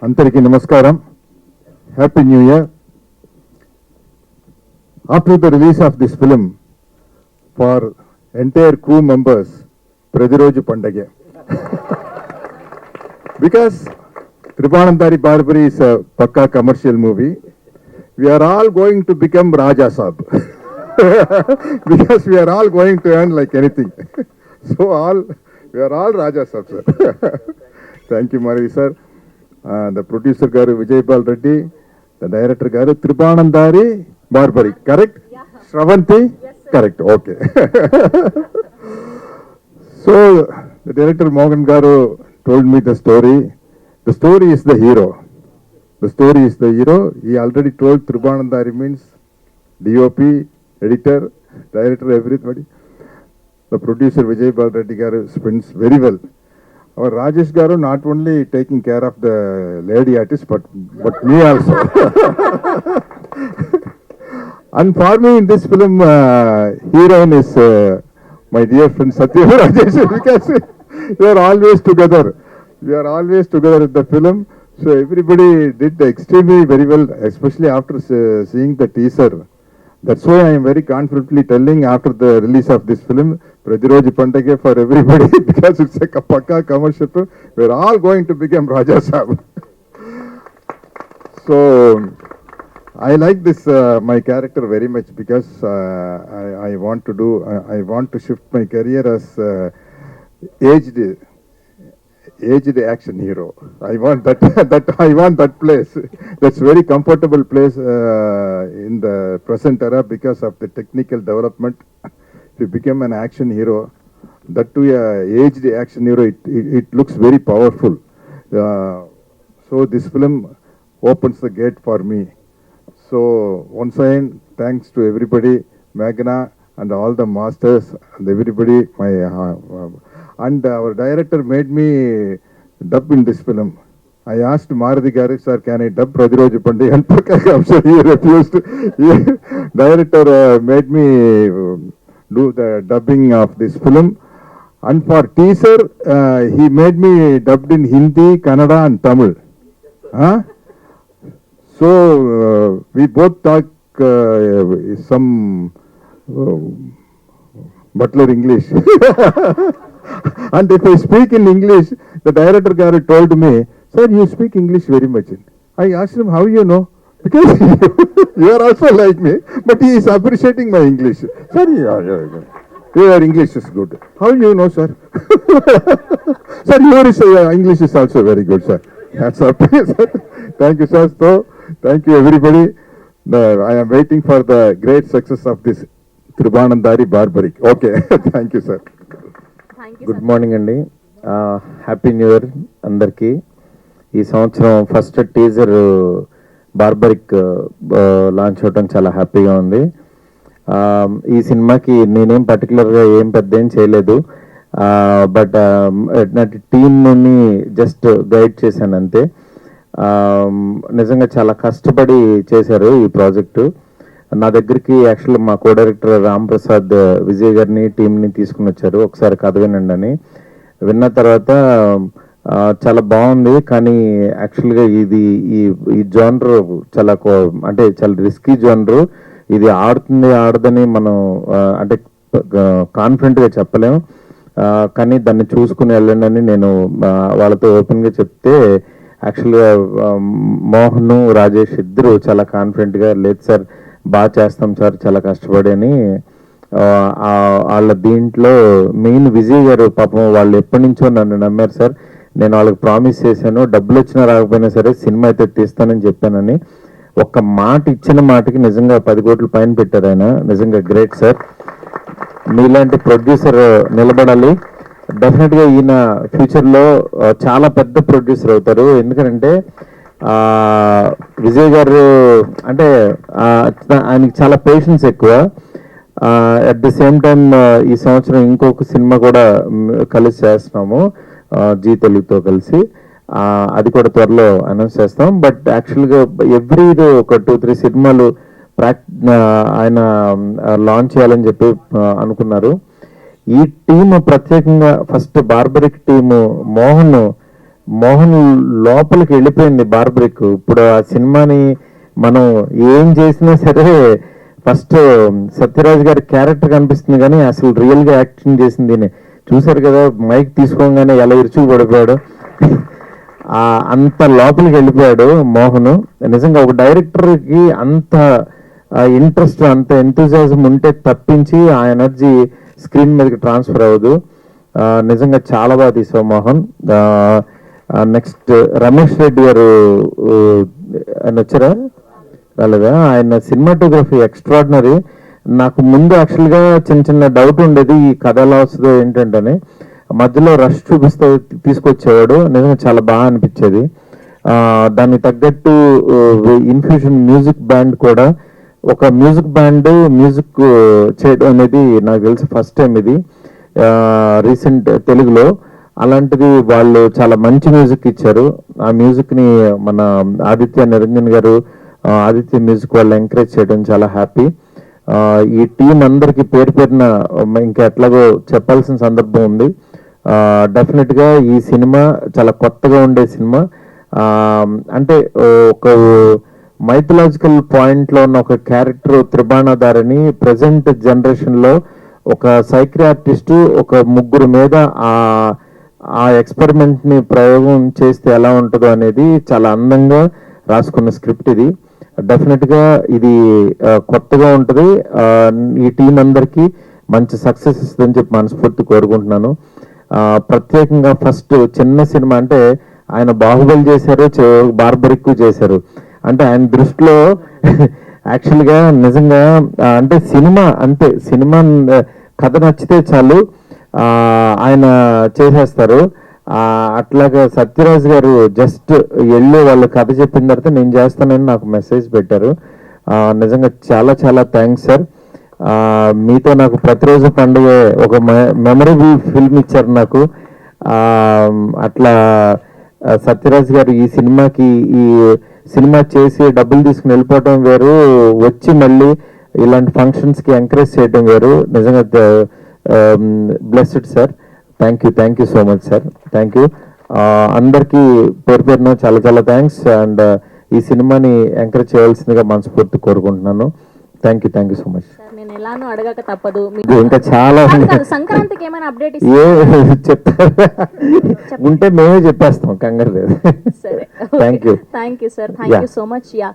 Antariki Namaskaram. Happy New Year. After the release of this film, for entire crew members, Pradiroju Pandage. Because Tribanandari Barbary is a pakka commercial movie, we are all going to become Raja Saab. Because we are all going to earn like anything. So we are all Raja Saab, sir. Thank you, Maravi, sir. The producer Garu Vijaypal Reddy, the director Garu Tribanandari Barbary, correct? Yeah. Shravanti? Yes, sir. Correct, okay. So, the director Mohan Garu told me the story. The story is the hero. The story is the hero. He already told Tribanandari means DOP, editor, director, everybody. The producer Vijaypal Reddy Garu spends very well. Our Rajesh Garu not only taking care of the lady artist, but me also. And for me in this film, heroine is my dear friend Satya Rajesh, because we are always together. We are always together in the film. So everybody did extremely very well, especially after seeing the teaser. That's why I am very confidently telling after the release of this film, Pradiroju Pandage for everybody, because it's a pakka commercial film. We're all going to become Raja Saab. So I like this my character very much because I want to shift my career as aged action hero. I want that place. That's very comfortable place in the present era because of the technical development. If you become an action hero, that too aged action hero, it looks very powerful. So this film opens the gate for me. So once again, thanks to everybody, Meghna and all the masters and everybody. And our director made me dub in this film. I asked Maruti Garu, sir, can I dub Pradiroju Pandage? And he refused. Director made me do the dubbing of this film. And for teaser, he made me dubbed in Hindi, Kannada and Tamil. So we both talk some butler English. And if I speak in English, the director Garu told me, sir, you speak English very much. I asked him, how you know? Because you are also like me, but he is appreciating my English. Sir, your English is good. How you know, sir? Sir, your English is also very good, sir. That's okay, sir. Thank you, sir. So, thank you, everybody. I am waiting for the great success of this Tribanandari Barbary. Okay, thank you, sir. Thank you, good sir. Morning అండి. Happy new year అందరికీ. ఈ సంవత్సరం first teaser barbaric launch అవటం చాలా హ్యాపీగా ఉంది. ఈ సినిమాకి నేనేం పర్టికులర్గా ఏం పెద్ద ఏం చేయలేదు, బట్ నాటి టీమ్ని జస్ట్ గైడ్ చేశాను అంతే. నిజంగా చాలా కష్టపడి చేశారు ఈ ప్రాజెక్టు. నా దగ్గరికి యాక్చువల్ మా కో డైరెక్టర్ రామ్ ప్రసాద్ విజయ్ గారిని టీంని తీసుకుని వచ్చారు, ఒకసారి కథ వినండి అని. విన్న తర్వాత చాలా బాగుంది, కానీ యాక్చువల్గా ఇది ఈ జోనర్ చాలా అంటే చాలా రిస్కీ జోనరు. ఇది ఆడదని మనం అంటే కాన్ఫిడెంట్గా చెప్పలేము, కానీ దాన్ని చూసుకుని వెళ్ళండి అని నేను వాళ్ళతో ఓపెన్గా చెప్తే యాక్చువల్గా మోహన్ రాజేష్ ఇద్దరు చాలా కాన్ఫిడెంట్గా లేదు సార్ బాగా చేస్తాం సార్ చాలా కష్టపడి అని. వాళ్ళ దీంట్లో మెయిన్ విజయ్ గారు పాపం వాళ్ళు ఎప్పటి నుంచో నన్ను నమ్మారు సార్. నేను వాళ్ళకి ప్రామిస్ చేశాను, డబ్బులు వచ్చినా రాకపోయినా సరే సినిమా అయితే తీస్తానని చెప్పానని. ఒక్క మాట ఇచ్చిన మాటకి నిజంగా 10 కోట్ల పైన పెట్టారు ఆయన. నిజంగా గ్రేట్ సార్. మీలాంటి ప్రొడ్యూసర్ నిలబడాలి. డెఫినెట్గా ఈయన ఫ్యూచర్లో చాలా పెద్ద ప్రొడ్యూసర్ అవుతారు. ఎందుకంటే విజయ్ గారు అంటే ఆయనకి చాలా పేషెన్స్ ఎక్కువ. అట్ ది సేమ్ టైం ఈ సంవత్సరం ఇంకొక సినిమా కూడా కలిసి చేస్తున్నాము జీ తెలుగుతో కలిసి. అది కూడా త్వరలో అనౌన్స్ చేస్తాం. బట్ యాక్చువల్గా ఎవ్రీ ఒక 2-3 సినిమాలు ఆయన లాంచ్ చేయాలని చెప్పి అనుకున్నారు. ఈ టీం ప్రత్యేకంగా first barbaric team Mohan Mohan లోపలికి వెళ్ళిపోయింది బార్బరిక్. ఇప్పుడు ఆ సినిమాని మనం ఏం చేసినా సరే ఫస్ట్ సత్యరాజ్ గారి క్యారెక్టర్ కనిపిస్తుంది, కానీ అసలు రియల్ గా యాక్టింగ్ చేసింది ఈయనే. చూశారు కదా మైక్ తీసుకోగానే ఎలా ఇరుచుకు పడిపోయాడు. అంత లోపలికి వెళ్ళిపోయాడు మోహన్. నిజంగా ఒక డైరెక్టర్ కి అంత ఇంట్రెస్ట్, అంత ఎంతూజియాజం ఉంటే తప్పించి ఆ ఎనర్జీ స్క్రీన్ మీదకి ట్రాన్స్ఫర్ అవ్వదు. నిజంగా చాలా బాగా తీసావు మోహన్. నెక్స్ట్ రమేష్ రెడ్డి గారు ఆయన వచ్చారా? రాలేదా? ఆయన సినిమాటోగ్రఫీ ఎక్స్ట్రాడినరీ. నాకు ముందు యాక్చువల్గా చిన్న చిన్న డౌట్ ఉండేది, ఈ కథ ఎలా వస్తుందో ఏంటంటే. మధ్యలో రష్ చూపిస్తూ తీసుకొచ్చేవాడు. నిజంగా చాలా బాగా అనిపించేది. దానికి తగ్గట్టు ఇన్ఫ్యూషన్ మ్యూజిక్ బ్యాండ్ కూడా, ఒక మ్యూజిక్ బ్యాండ్ మ్యూజిక్ చేయడం అనేది నాకు తెలిసి ఫస్ట్ టైం ఇది రీసెంట్ తెలుగులో. అలాంటిది వాళ్ళు చాలా మంచి మ్యూజిక్ ఇచ్చారు. ఆ మ్యూజిక్ ని మన ఆదిత్య నిరంజన్ గారు, ఆదిత్య మ్యూజిక్ వాళ్ళు ఎంకరేజ్ చేయడం చాలా హ్యాపీ. ఈ టీం అందరికి పేరు పేరున ఇంకా ఎట్లాగో చెప్పాల్సిన సందర్భం ఉంది. డెఫినెట్ గా ఈ సినిమా చాలా కొత్తగా ఉండే సినిమా. అంటే ఒక మైథలాజికల్ పాయింట్ లో ఉన్న ఒక క్యారెక్టర్ త్రిబాణాధారిని ప్రజెంట్ జనరేషన్ లో ఒక సైక్రియాటిస్ట్ ఒక ముగ్గురు మీద ఆ ఎక్స్పెరిమెంట్ ని ప్రయోగం చేస్తే ఎలా ఉంటుందో అనేది చాలా అందంగా రాసుకున్న స్క్రిప్ట్ ఇది. డెఫినెట్ గా ఇది కొత్తగా ఉంటుంది. ఈ టీం అందరికి మంచి సక్సెస్ ఇస్తుందని చెప్పి మనస్ఫూర్తి కోరుకుంటున్నాను. ప్రత్యేకంగా ఫస్ట్ చిన్న సినిమా అంటే ఆయన బాహుబలి చేశారు, బార్బరిక్ చేశారు. అంటే ఆయన దృష్టిలో యాక్చువల్ గా నిజంగా అంటే సినిమా అంతే, సినిమా కథ నచ్చితే చాలు ఆయన చేసేస్తారు. అట్లాగా సత్యరాజ్ గారు జస్ట్ వెళ్ళి వాళ్ళు కథ చెప్పిన తర్వాత నేను చేస్తానని నాకు మెసేజ్ పెట్టారు. నిజంగా చాలా చాలా థ్యాంక్స్ సార్. మీతో నాకు ప్రతిరోజు పండుగ, ఒక మెమరబుల్ ఫిల్మ్ ఇచ్చారు నాకు. అట్లా సత్యరాజ్ గారు ఈ సినిమాకి, ఈ సినిమా చేసి డబ్బులు తీసుకుని వెళ్ళిపోవడం వేరు, వచ్చి మళ్ళీ ఇలాంటి ఫంక్షన్స్ కి ఎంకరేజ్ చేయడం వేరు. నిజంగా blessed sir. Thank you so much sir. Thank you అందరికీ పేరు పేరున చాలా చాలా థ్యాంక్స్. అండ్ ఈ సినిమాని ఎంకరేజ్ చేయాల్సిందిగా మనస్ఫూర్తి కోరుకుంటున్నాను. Thank you so much. నేను ఎలానో అడగక తప్పదు. ఇంకా చాలా సంక్రాంతికి ఏమైనా అప్డేట్ చెప్తారు ఉంటే మేమే చెప్పేస్తాం, కంగారు లేదు. సరే, thank you sir. Thank you so much. Yeah.